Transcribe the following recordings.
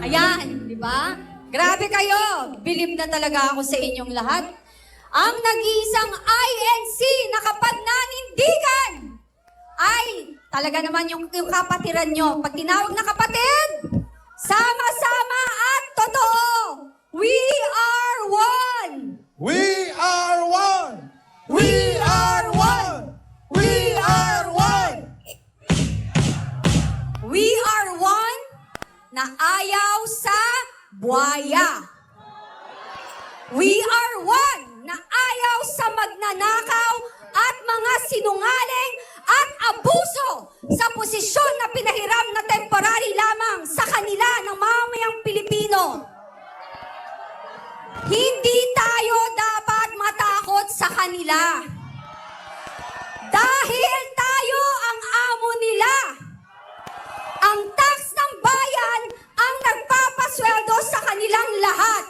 Ayan, di ba? Grabe kayo. Bilib na talaga ako sa inyong lahat. Ang nag-iisang INC na kapagnanindigan ay talaga naman yung kapatiran nyo. Pag tinawag na kapatid, sama-sama at totoo. We are one! We are one! We are one! We are one! We are one na ayaw sa buhaya. We are one na ayaw sa magnanakaw at mga sinungaling at abuso sa posisyon na pinahiram na temporary lamang sa kanila ng mamayang Pilipino. Hindi tayo dapat matakot sa kanila. Dahil tayo ang amo nila. Ang tax ng bayan ang nagpapasweldo sa kanilang lahat.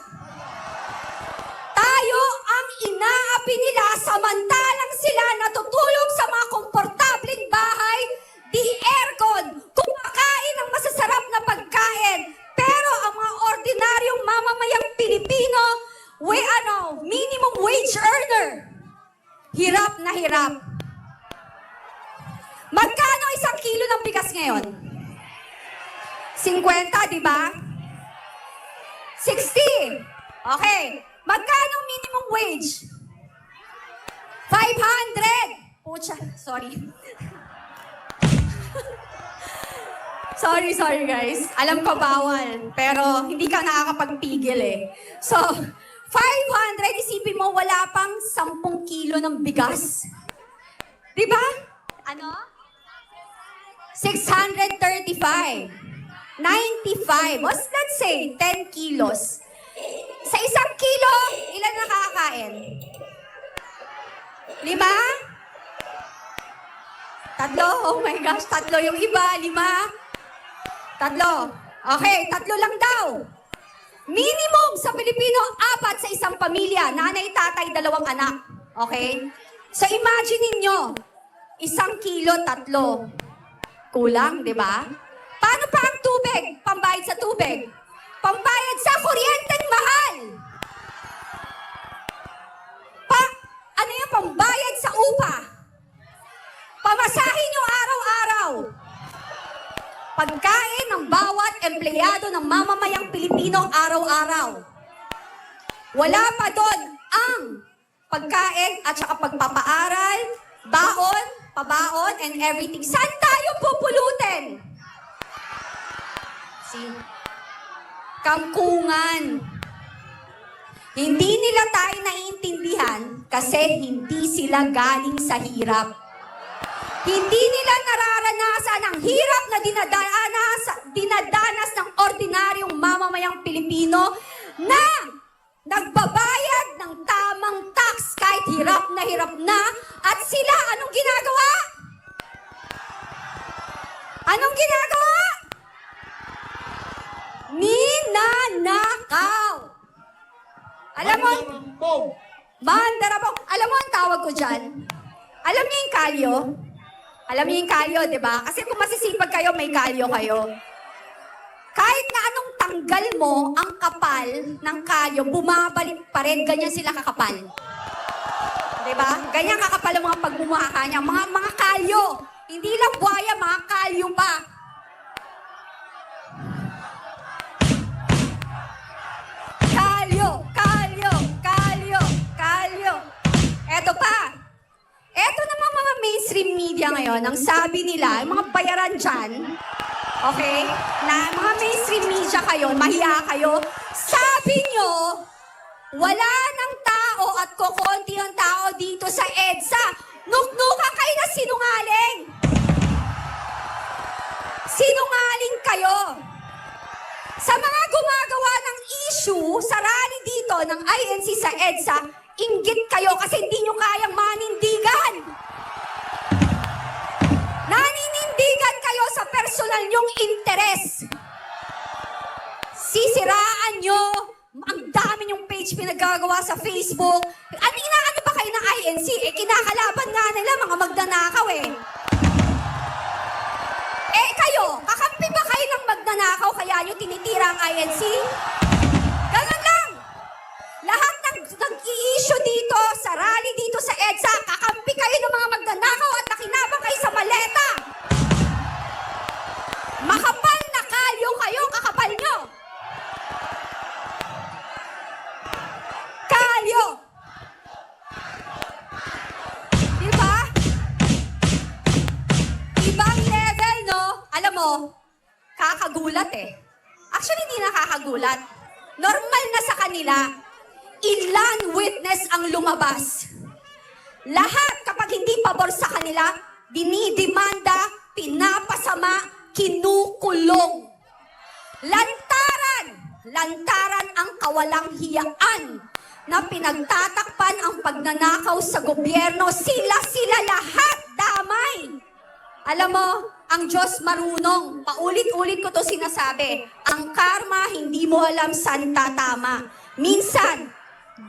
Tayo ang inaapi nila samantalang sila natutulog sa mga komportableng bahay, di aircon, kumakain ng masasarap na pagkain. Pero ang mga ordinaryong mamamayang Pilipino, minimum wage earner, hirap na hirap. Magkano isang kilo ng bigas ngayon? 50, di ba? 60. Okay. Magkano minimum wage? 500. Pucha, sorry. sorry guys. Alam ko bawal, pero hindi ka nakakapagpigil eh. So, 500, isipin mo wala pang 10 kilo ng bigas. Di ba? Ano? 635. 95. Let's say 10 kilos. Sa isang kilo, ilan nakakain? 5? 3? Oh my gosh, 3 yung iba. 5? 3. Okay, 3 lang daw. Minimum sa Pilipino, 4 sa isang pamilya. Nanay, tatay, 2 anak. Okay? So imagine ninyo, 1 kilo, 3. Kulang, di ba? Paano pa ang tubig? Pambayad sa tubig. Pambayad sa kuryenteng mahal. Ano yung pambayad sa upa? Pamasahin nyo araw-araw. Pagkain ng bawat empleyado ng mamamayang Pilipino araw-araw. Wala pa doon ang pagkain at saka pagpapaaral, baon, pabaon, and everything. Saan tayo pupulutin? Kangkungan. Hindi nila tayo naiintindihan kasi hindi sila galing sa hirap. Hindi nila nararanasan ang hirap na dinadanas ng ordinaryong mamamayang Pilipino na nagbabayad ng tamang tax kahit hirap na at sila anong ginagawa? Anong ginagawa? Ninanakaw. Alam mo, mandarabong. Alam mo ang tawag ko dyan? Alam niyo yung kalyo? Alam niyo yung kalyo, di ba? Kasi kung masisipag kayo, may kalyo kayo. Kahit na anong tanggal mo, ang kapal ng kalyo, bumabalik pa rin. Ganyan sila kakapal. Di ba? Ganyan kakapal ang mga pagmumukha niya. Mga kalyo. Hindi lang buhaya, mga kalyo pa. Kalyo. Eto pa. Eto naman mga mainstream media ngayon, ang sabi nila, yung mga bayaran dyan, okay, na mga mainstream media kayo, mahiya kayo, sabi nyo, wala ng tao at kukunti ang tao dito sa EDSA. Nuknukan kayo na sinungaling. Sinungaling kayo. Sa mga gumagawa ng issue sa rally dito ng INC sa EDSA, inggit kayo kasi hindi nyo kayang manindigan. Naninindigan kayo sa personal nyong interes. Sisiraan nyo, ang dami nyong page pinagagawa sa Facebook. Inaano ba kayo ng INC? Kinakalaban nga nila, mga magnanakaw eh. Kayo, kakampi ba kayo ng magnanakaw kaya nyo tinitira ang INC? Ganun lang! Lahat nag-i-issue dito, sa rally dito sa EDSA, kakampi kayo ng mga magnanakaw at nakinabang kayo sa maleta! Makapal na kalyo kayo, kakapal nyo! Kalyo! Diba? Ibang level, no? Alam mo, kakagulat eh. Actually, hindi nakakagulat. Normal na sa kanila, ilan witness ang lumabas. Lahat kapag hindi pabor sa kanila, dinidimanda, pinapasama, kinukulong. Lantaran ang kawalang hiyaan na pinagtatakpan ang pagnanakaw sa gobyerno. Sila lahat damay. Alam mo, ang Diyos marunong. Paulit-ulit ko to sinasabi. Ang karma, hindi mo alam saan tatama. Minsan,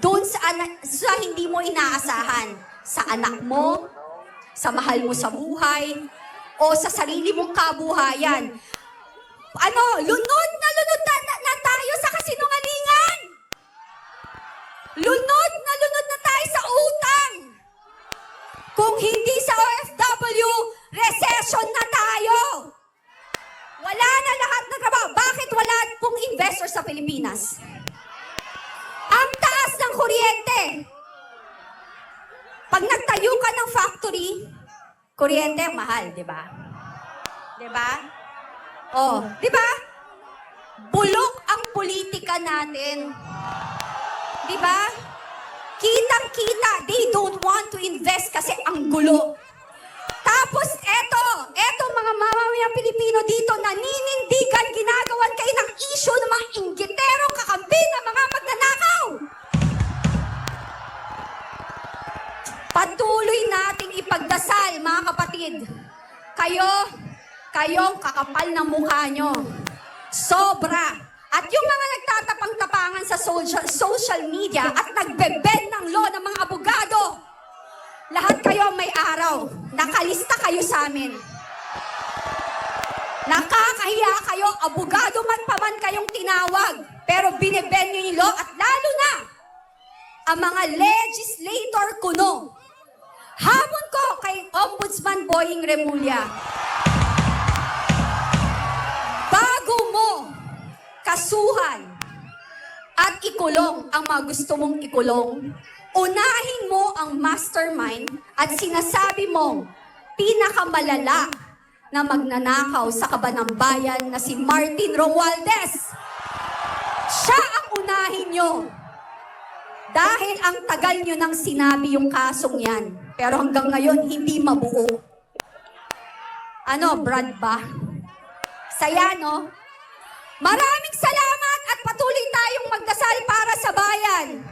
doon sa hindi mo inaasahan. Sa anak mo, sa mahal mo sa buhay, o sa sarili mong kabuhayan. Lunod na tayo sa kasinungalingan! Lunod na tayo sa utang! Kung hindi sa OFW, recession na tayo! Wala na lahat ng trabaho. Bakit wala pong investor sa Pilipinas? Ang taas ng kuryente. Pag nagtayo ka ng factory, kuryente ang mahal, di ba? Di ba? Oh, di ba? Bulok ang politika natin. Di ba? Kitang-kita, they don't want to invest kasi ang gulo. Tapos eto mga mamamayang Pilipino dito, naninindigan, ginagawan kayo ng issue ng mga inggiterong kakampi ng mga magnanakaw. Patuloy nating ipagdasal, mga kapatid. Kayong kakapal ng mukha nyo. Sobra. At yung mga nagtatapang-tapangan sa social media at nagbe-bend ng law ng mga abogado, lahat kayo may araw. Nakalista kayo sa amin. Nakakahiya kayo, abogado man pa man kayong tinawag, pero binibend nyo yung law at lalo na ang mga legislator kuno. Hamon ko kay Ombudsman Boying Remulla. Bago mo kasuhan at ikulong ang mga gusto mong ikulong, unahin mo ang mastermind at sinasabi mong pinakamalala na magnanakaw sa Kabanambayan na si Martin Romualdez. Siya ang unahin nyo. Dahil ang tagal nyo nang sinabi yung kasong yan. Pero hanggang ngayon, hindi mabuo. Brad ba? Saya, no? Maraming salamat at patuloy tayong magdasal para sa bayan.